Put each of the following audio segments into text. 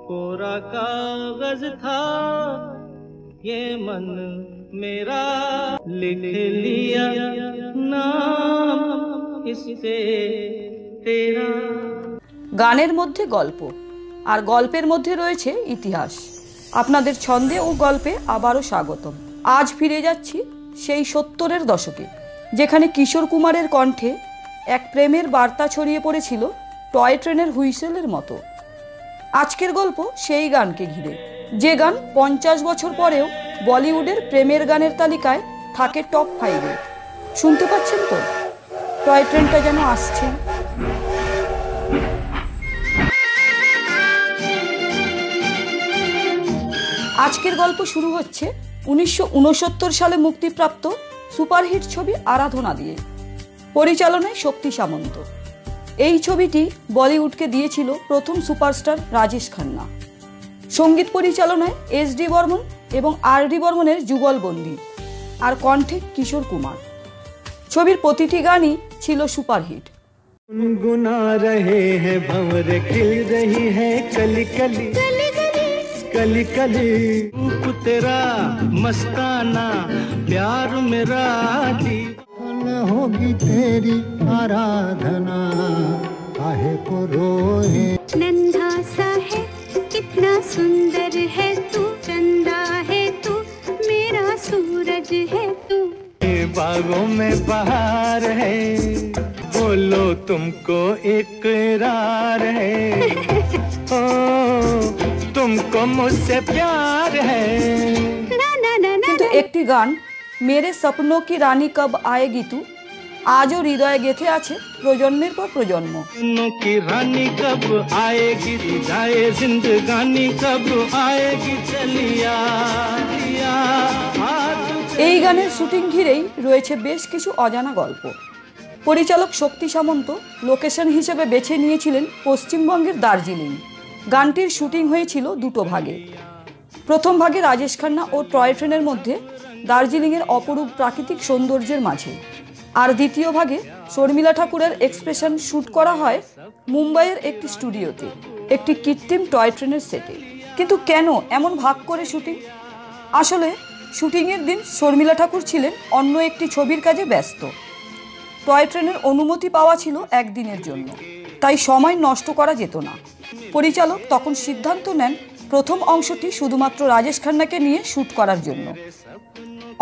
कोरा कागज था ये मन मेरा, लिख लिया नाम इस पे तेरा। গানের মধ্যে গল্প আর গল্পের মধ্যে রয়েছে ইতিহাস। আপনাদের ছন্দে ও গল্পে আবারও স্বাগতম। আজ ফিরে যাচ্ছি সেই 70-এর দশকে, যেখানে কিশোর কুমারের কণ্ঠে এক প্রেমের বার্তা ছড়িয়ে পড়েছিল টয় ট্রেনের হুইসেলের মতো। আজকের গল্প সেই গানকে ঘিরে, যে গান 50 বছর পরেও বলিউডের প্রেমের গানের তালিকায় থাকে টপ 5-এ। শুনতে পাচ্ছেন তো, টয় ট্রেনটা যেন আসছে। আজকের গল্প শুরু হচ্ছে 1969 সালে মুক্তিপ্রাপ্ত সুপারহিট ছবি আরাধনা দিয়ে। পরিচালনায় শক্তি সামন্ত। এই ছবিটি বলিউডকে দিয়েছিল প্রথম সুপারস্টার রাজেশ খান্না। সঙ্গীত পরিচালনায় এস.ডি. বর্মন এবং আর.ডি. বর্মনের যুগলবন্দি, আর কণ্ঠে কিশোর কুমার। ছবির প্রতিটি গানই ছিল সুপারহিট। गुनगुना रहे हैं भंवर, खिल रही है कली कली कली कली, रूप तेरा मस्ताना, प्यार मेरा दीवाना, होगी तेरी आराधना, काहे को रोए। नन्हा सा है कितना सुंदर है तू, चंदा है तू मेरा सूरज है तू, बागों में बहार है, बोलो तुमको इकरार है, ओ तुमको मुझसे प्यार है। কিন্তু একটি গান মেরে সপনো কি রানী কব আয়েগি তু আজও হৃদয়ে গেঁথে আছে প্রজন্মের পর প্রজন্ম। की रानी कब आएगी, जाए जिंदगानी कब आएगी, चलिया এই গানের শুটিং ঘিরেই রয়েছে বেশ কিছু অজানা গল্প। পরিচালক শক্তি সামন্ত লোকেশন হিসেবে বেছে নিয়েছিলেন পশ্চিমবঙ্গের দার্জিলিং। গানটির শুটিং হয়েছিল দুটো ভাগে। প্রথম ভাগে রাজেশ খান্না ও টয় ট্রেনের মধ্যে দার্জিলিংয়ের অপরূপ প্রাকৃতিক সৌন্দর্যের মাঝে, আর দ্বিতীয় ভাগে শর্মিলা ঠাকুরের এক্সপ্রেশন শ্যুট করা হয় মুম্বাইয়ের একটি স্টুডিওতে, একটি কৃত্রিম টয় ট্রেনের সেটে। কিন্তু কেন এমন ভাগ করে শুটিং? আসলে শুটিংয়ের দিন শর্মিলা ঠাকুর ছিলেন অন্য একটি ছবির কাজে ব্যস্ত। টয় ট্রেনের অনুমতি পাওয়া ছিল একদিনের জন্য, তাই সময় নষ্ট করা যেত না। পরিচালক তখন সিদ্ধান্ত নেন প্রথম অংশটি শুধুমাত্র রাজেশ খান্নাকে নিয়ে শ্যুট করার জন্য।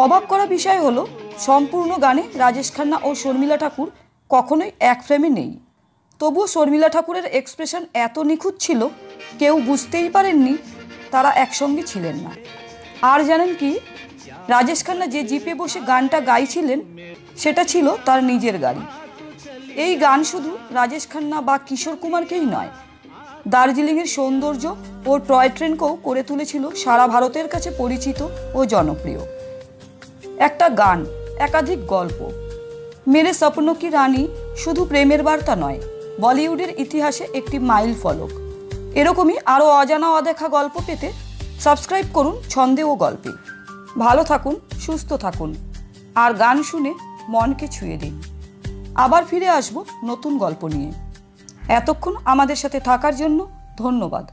অবাক করা বিষয় হলো, সম্পূর্ণ গানে রাজেশ খান্না ও শর্মিলা ঠাকুর কখনোই এক ফ্রেমে নেই। তবুও শর্মিলা ঠাকুরের এক্সপ্রেশন এত নিখুঁত ছিল, কেউ বুঝতেই পারেননি তারা একসঙ্গে ছিলেন না। আর জানেন কি, রাজেশ খান্না যে জিপে বসে গানটা গাইছিলেন সেটা ছিল তার নিজের গাড়ি। এই গান শুধু রাজেশ খান্না বা কিশোর কুমারকেই নয়, দার্জিলিংয়ের সৌন্দর্য ও টয় ট্রেনকেও করে তুলেছিল সারা ভারতের কাছে পরিচিত ও জনপ্রিয়। একটা গান, একাধিক গল্প। মেরে সপনো কি রানী শুধু প্রেমের বার্তা নয়, বলিউডের ইতিহাসে একটি মাইল ফলক। এরকমই আরও অজানা অদেখা গল্প পেতে সাবস্ক্রাইব করুন ছন্দে ও গল্পে। ভালো থাকুন, সুস্থ থাকুন, আর গান শুনে মনকে ছুঁয়ে দিন। আবার ফিরে আসব নতুন গল্প নিয়ে। এতক্ষণ আমাদের সাথে থাকার জন্য ধন্যবাদ।